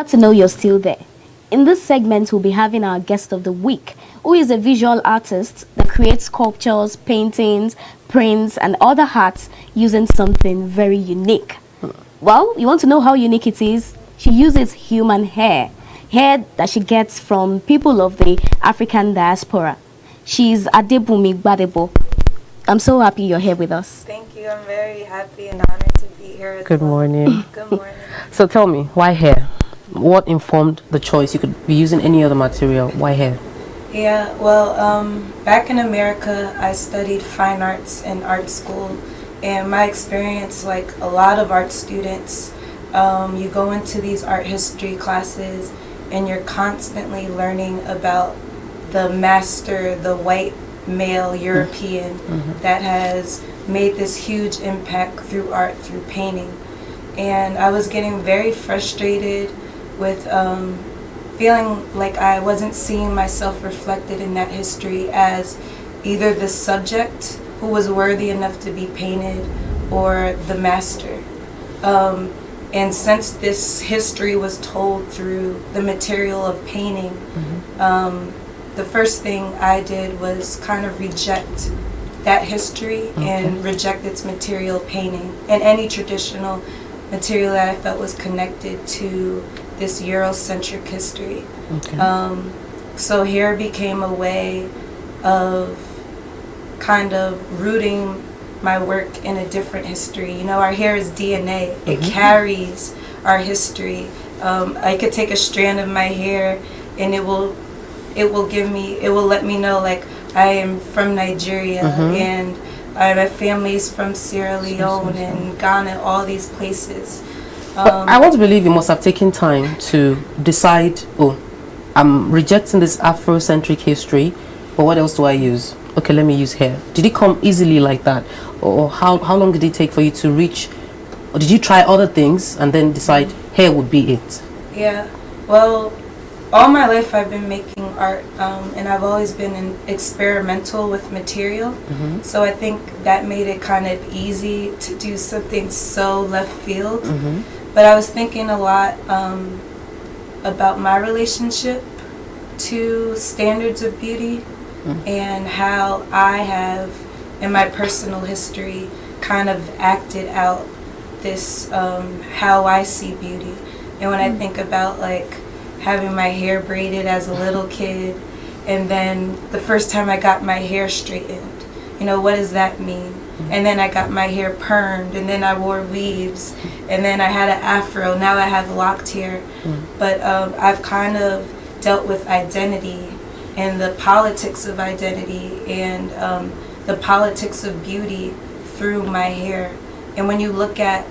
glad to know you're still there. In this segment, we'll be having our guest of the week, who is a visual artist that creates sculptures, paintings, prints, and other arts using something very unique. Well, you want to know how unique it is? She uses human hair that she gets from people of the African diaspora. She's Adebunmi Gbadebo. I'm so happy you're here with us. Thank you. I'm very happy and honored to be here. Good morning. Good morning. So tell me, why hair? What informed the choice? You could be using any other material. Why hair? Yeah, well, back in America, I studied fine arts in art school. And my experience, like a lot of art students, you go into these art history classes and you're constantly learning about the master, the white male European that has made this huge impact through art, through painting. And I was getting very frustrated with feeling like I wasn't seeing myself reflected in that history as either the subject who was worthy enough to be painted or the master. And since this history was told through the material of painting, the first thing I did was kind of reject that history and reject its material painting and any traditional material that I felt was connected to this Eurocentric history. So hair became a way of kind of rooting my work in a different history. You know, our hair is DNA. It carries our history. I could take a strand of my hair and it will let me know, like, I am from Nigeria and my family's from Sierra Leone and Ghana, all these places. But I want to believe you must have taken time to decide, oh, I'm rejecting this Afrocentric history, but what else do I use? Okay, let me use hair. Did it come easily like that? Or how long did it take for you to reach, or did you try other things and then decide hair would be it? Yeah, well, all my life I've been making art, and I've always been experimental with material. So I think that made it kind of easy to do something so left field. But I was thinking a lot about my relationship to standards of beauty and how I have, in my personal history, kind of acted out this, how I see beauty. And when I think about, like, having my hair braided as a little kid, and then the first time I got my hair straightened, you know, what does that mean? And then I got my hair permed, and then I wore weaves, and then I had an afro. Now I have locked hair. But I've kind of dealt with identity and the politics of identity and the politics of beauty through my hair. And when you look at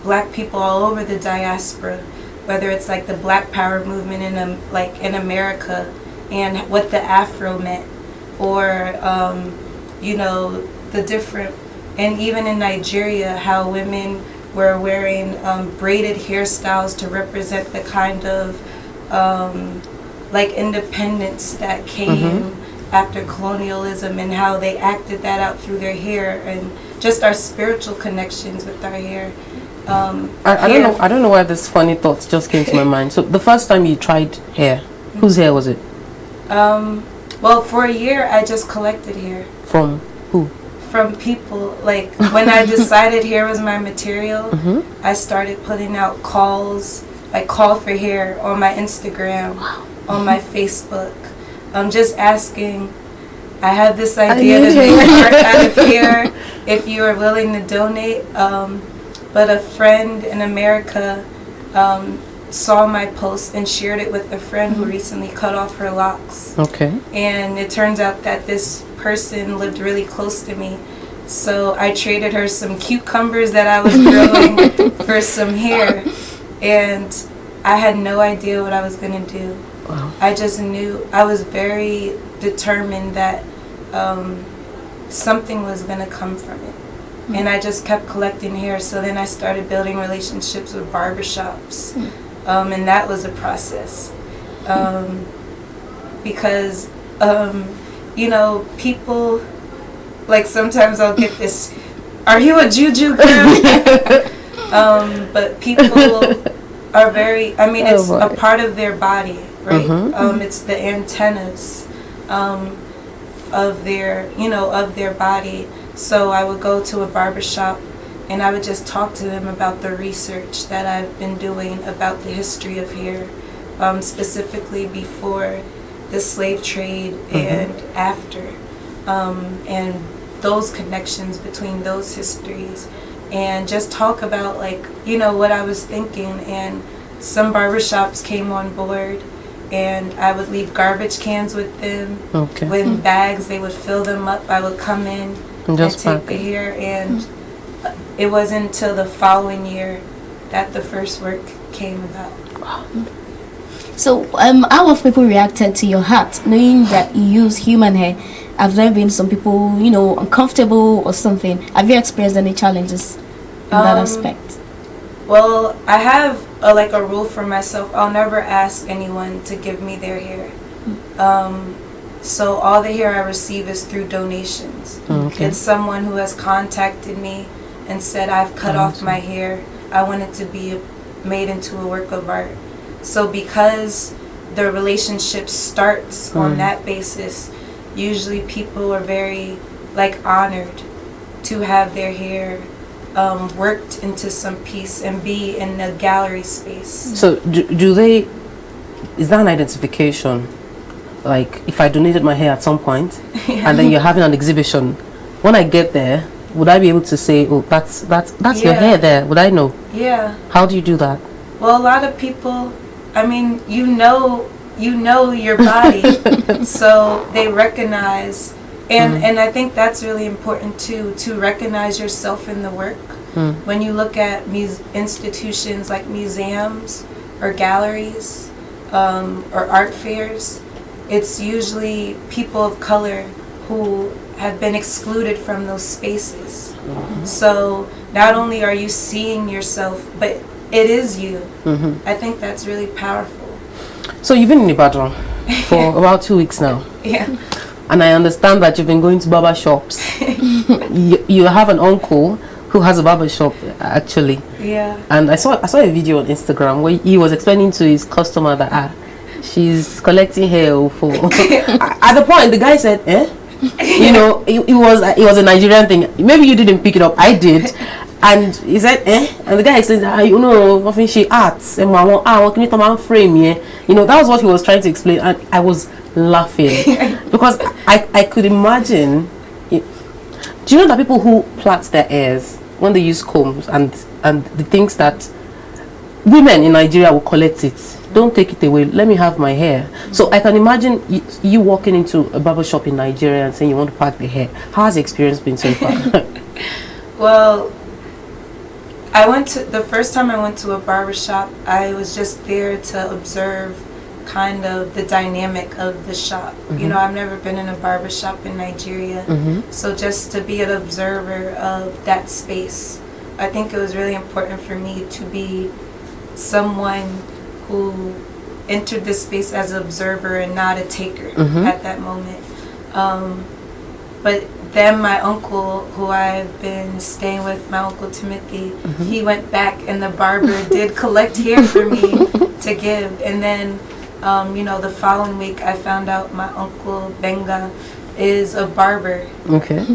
black people all over the diaspora, whether it's like the Black Power movement in America and what the afro meant, or you know, the different, and even in Nigeria, how women were wearing braided hairstyles to represent the kind of like independence that came after colonialism, and how they acted that out through their hair, and just our spiritual connections with our hair. I don't know why this funny thought just came to my mind. So the first time you tried hair, whose hair was it? Well, for a year I just collected hair. From who? From people. Like, when I decided hair was my material, I started putting out calls, like call for hair, on my Instagram, on my Facebook. Just asking, I had this idea to make art out of hair, if you are willing to donate. But a friend in America saw my post and shared it with a friend who recently cut off her locks. And it turns out that this person lived really close to me. So I traded her some cucumbers that I was growing for some hair. And I had no idea what I was going to do. I just knew, I was very determined that something was going to come from it. And I just kept collecting hair. So then I started building relationships with barbershops. And that was a process. Because, you know, people, like, sometimes I'll get this, are you a juju girl? But people are very, I mean, Oh, it's a boy. part of their body, right? Mhm. It's the antennas of their, you know, of their body. So I would go to a barbershop and I would just talk to them about the research that I've been doing about the history of hair, specifically before the slave trade and after, and those connections between those histories, and just talk about, like, you know, what I was thinking. And some barbershops came on board, and I would leave garbage cans with them. Okay. With bags, they would fill them up. I would come in And just take pack the it. hair, and it wasn't until the following year that the first work came about. So, how have people reacted to your hat, knowing that you use human hair? Have there been some people, you know, uncomfortable or something? Have you experienced any challenges in that aspect? Well, I have a rule for myself. I'll never ask anyone to give me their hair. So all the hair I receive is through donations. Okay. It's someone who has contacted me and said, I've cut off my hair. I want it to be made into a work of art. So because the relationship starts on that basis, usually people are very, like, honored to have their hair worked into some piece and be in a gallery space. So do they? Is that an identification? Like, if I donated my hair at some point, and then you're having an exhibition, when I get there, would I be able to say, "Oh, that's your hair there"? Would I know? Yeah. How do you do that? Well, a lot of people, I mean, you know your body, so they recognize, and I think that's really important too, to recognize yourself in the work. When you look at institutions like museums or galleries or art fairs, it's usually people of color who have been excluded from those spaces. So not only are you seeing yourself, but it is you. I think that's really powerful. So you've been in Ibadan for about 2 weeks now. Yeah. And I understand that you've been going to barber shops. You have an uncle who has a barber shop, actually. Yeah. And I saw a video on Instagram where he was explaining to his customer that she's collecting hair for. At the point, the guy said, "Eh." You know, it was a Nigerian thing. Maybe you didn't pick it up. I did. And he said, "Eh," and the guy explained, "You know, often she arts, and what can you frame here?" You know, that was what he was trying to explain, and I was laughing because I could imagine. Do you know that people who plait their hairs when they use combs and the things that women in Nigeria will collect it? Don't take it away. Let me have my hair. So I can imagine you walking into a barber shop in Nigeria and saying you want to pack the hair. How has the experience been so far? Well, the first time I went to a barbershop, I was just there to observe kind of the dynamic of the shop. You know, I've never been in a barbershop in Nigeria. So just to be an observer of that space, I think it was really important for me to be someone who entered this space as an observer and not a taker at that moment. But then my uncle, who I've been staying with, my Uncle Timothy, he went back and the barber did collect hair for me to give. And then, you know, the following week I found out my Uncle Benga is a barber. Okay.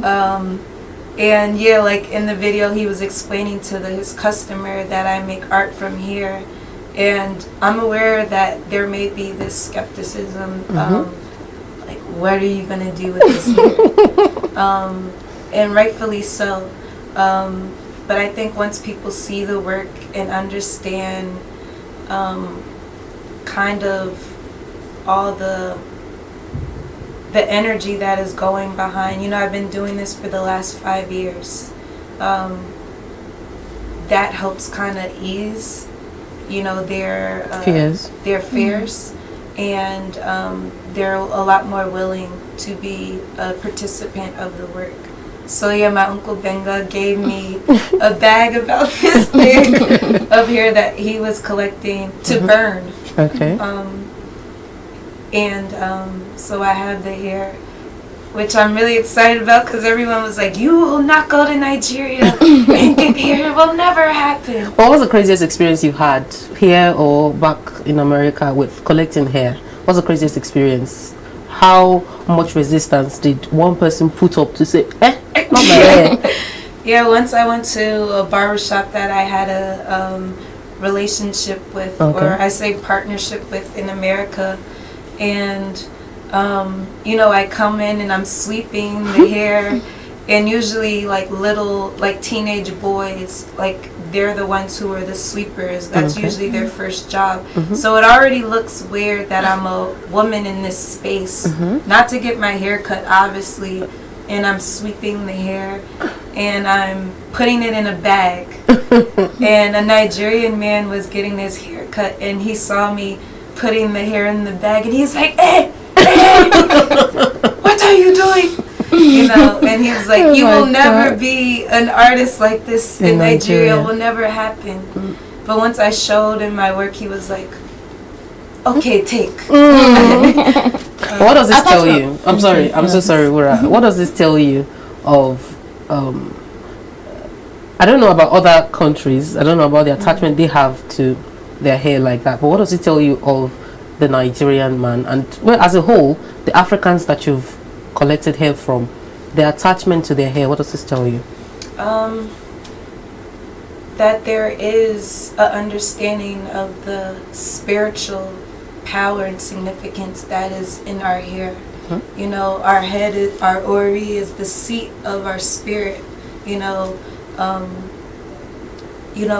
And yeah, like in the video, he was explaining to his customer that I make art from here. And I'm aware that there may be this skepticism, like, what are you going to do with this hair? And rightfully so. But I think once people see the work and understand kind of all the energy that is going behind, you know, I've been doing this for the last 5 years. That helps kind of ease, you know, their fears, and they're a lot more willing to be a participant of the work. So yeah, my Uncle Benga gave me a bag about this big of hair that he was collecting to burn. Okay. And so I have the hair. which I'm really excited about because everyone was like, you will not go to Nigeria and get hair. It will never happen. What was the craziest experience you had here or back in America with collecting hair? What's the craziest experience? How much resistance did one person put up to say, not my hair? Yeah, once I went to a barbershop that I had a relationship with, or I say partnership with in America, and I come in and I'm sweeping the hair, and usually like little like teenage boys, like they're the ones who are the sweepers. That's usually their first job. So it already looks weird that I'm a woman in this space, not to get my hair cut obviously, and I'm sweeping the hair and I'm putting it in a bag. And a Nigerian man was getting his hair cut and he saw me putting the hair in the bag and he's like, hey, what are you doing? And he was like, you will never be an artist like this in Nigeria. It will never happen. But once I showed him my work, he was like, okay, take. What does this tell you? I'm sorry. I'm so sorry, Wura. What does this tell you of, I don't know about other countries. I don't know about the attachment they have to their hair like that. But what does it tell you of the Nigerian man and, well, as a whole, the Africans that you've collected hair from, their attachment to their hair? What does this tell you? That there is an understanding of the spiritual power and significance that is in our hair. Our head, our ori is the seat of our spirit.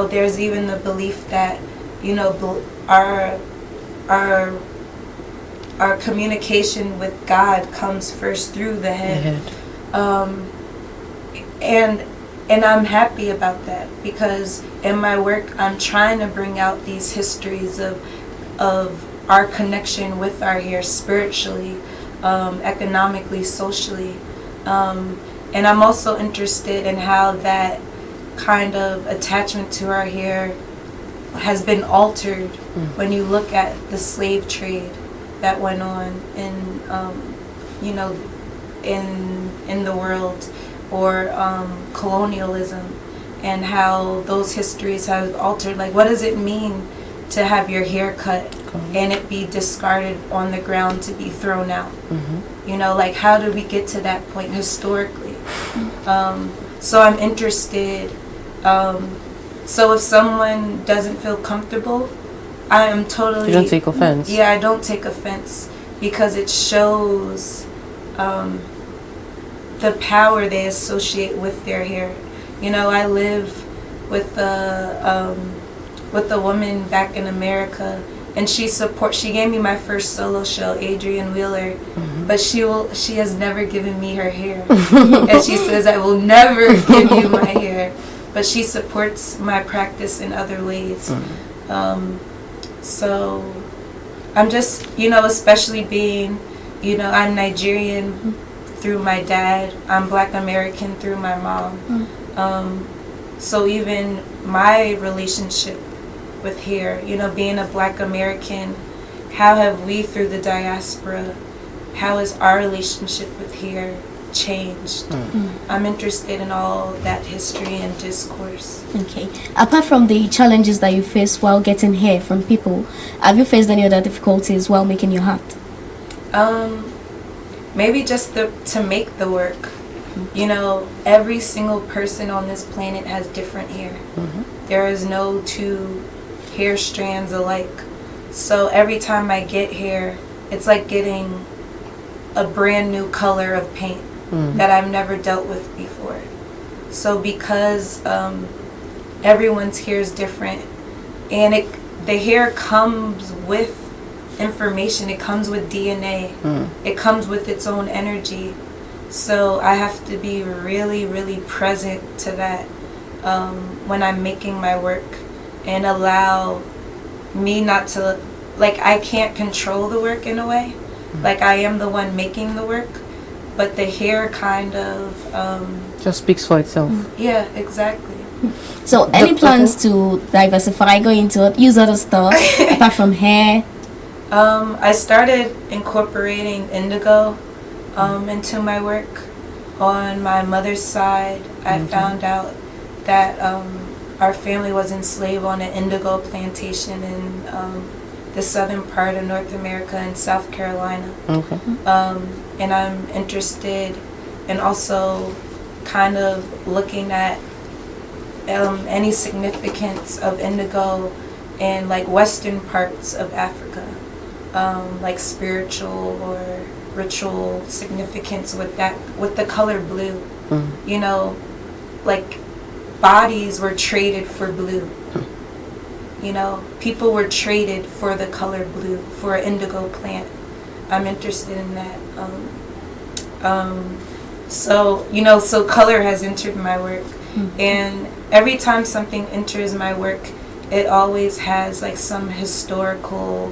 There's even the belief that our communication with God comes first through the head. And I'm happy about that because in my work I'm trying to bring out these histories of our connection with our hair spiritually, economically, socially, and I'm also interested in how that kind of attachment to our hair has been altered when you look at the slave trade that went on in the world, or colonialism, and how those histories have altered. Like, what does it mean to have your hair cut and it be discarded on the ground to be thrown out? Like, how did we get to that point historically? So I'm interested. So if someone doesn't feel comfortable, I am totally... You don't take offense? Yeah, I don't take offense because it shows the power they associate with their hair. I live with a woman back in America, and she gave me my first solo show, Adrian Wheeler, but she has never given me her hair. And she says, I will never give you my hair. But she supports my practice in other ways. So I'm just, especially being, I'm Nigerian through my dad. I'm Black American through my mom. So even my relationship with hair, being a Black American, how have we through the diaspora, how has our relationship with hair changed? I'm interested in all that history and discourse. Okay. Apart from the challenges that you face while getting hair from people, have you faced any other difficulties while making your hat? Maybe just to make the work. Every single person on this planet has different hair. There is no two hair strands alike. So every time I get hair, it's like getting a brand new color of paint that I've never dealt with before. So because everyone's hair is different, and the hair comes with information, it comes with DNA, it comes with its own energy. So I have to be really, really present to that when I'm making my work, and allow me not to, like, I can't control the work in a way. Like, I am the one making the work, but the hair kind of just speaks for itself. Yeah, exactly. So any plans to diversify, go into use other stuff apart from hair? I started incorporating indigo into my work. On my mother's side, I found out that our family was enslaved on an indigo plantation in the southern part of North America in South Carolina. Okay. And I'm interested in also kind of looking at any significance of indigo in like western parts of Africa, like spiritual or ritual significance with the color blue. You know, like bodies were traded for blue. You know, people were traded for the color blue, for an indigo plant. I'm interested in that. So, you know, so color has entered my work. And every time something enters my work, it always has like some historical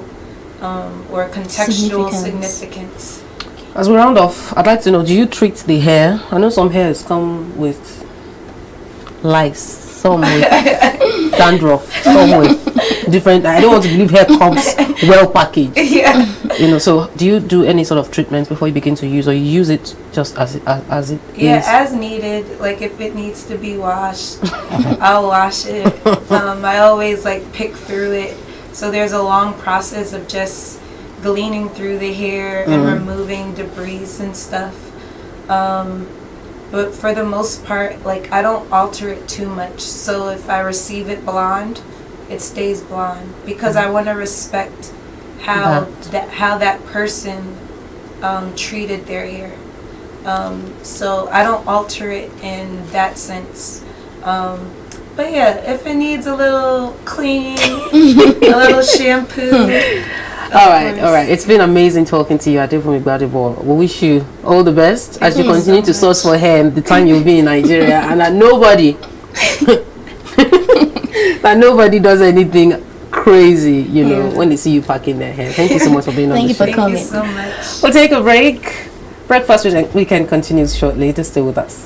or contextual significance. As we round off, I'd like to know, do you treat the hair? I know some hairs come with lice, some with dandruff, some with different. I don't want to believe hair comes well packaged. Yeah. You know, so do you do any sort of treatment before you begin to use, or you use it just as it Yeah, is? as needed. Like if it needs to be washed, I'll wash it. I always like pick through it. So there's a long process of just gleaning through the hair and removing debris and stuff. But for the most part, like I don't alter it too much. So if I receive it blonde, it stays blonde because I want to respect how that person treated their hair. So I don't alter it in that sense. But yeah, if it needs a little cleaning, a little shampoo. All right. It's been amazing talking to you, Adebunmi Gbadebo. We wish you all the best as you continue to source for hair and the time you'll be in Nigeria, and that nobody does anything crazy, you know, when they see you packing their hair. Thank you so much for being on the show. Thank you for coming. Thank you so much. We'll take a break. Breakfast Weekend continues shortly. Just stay with us.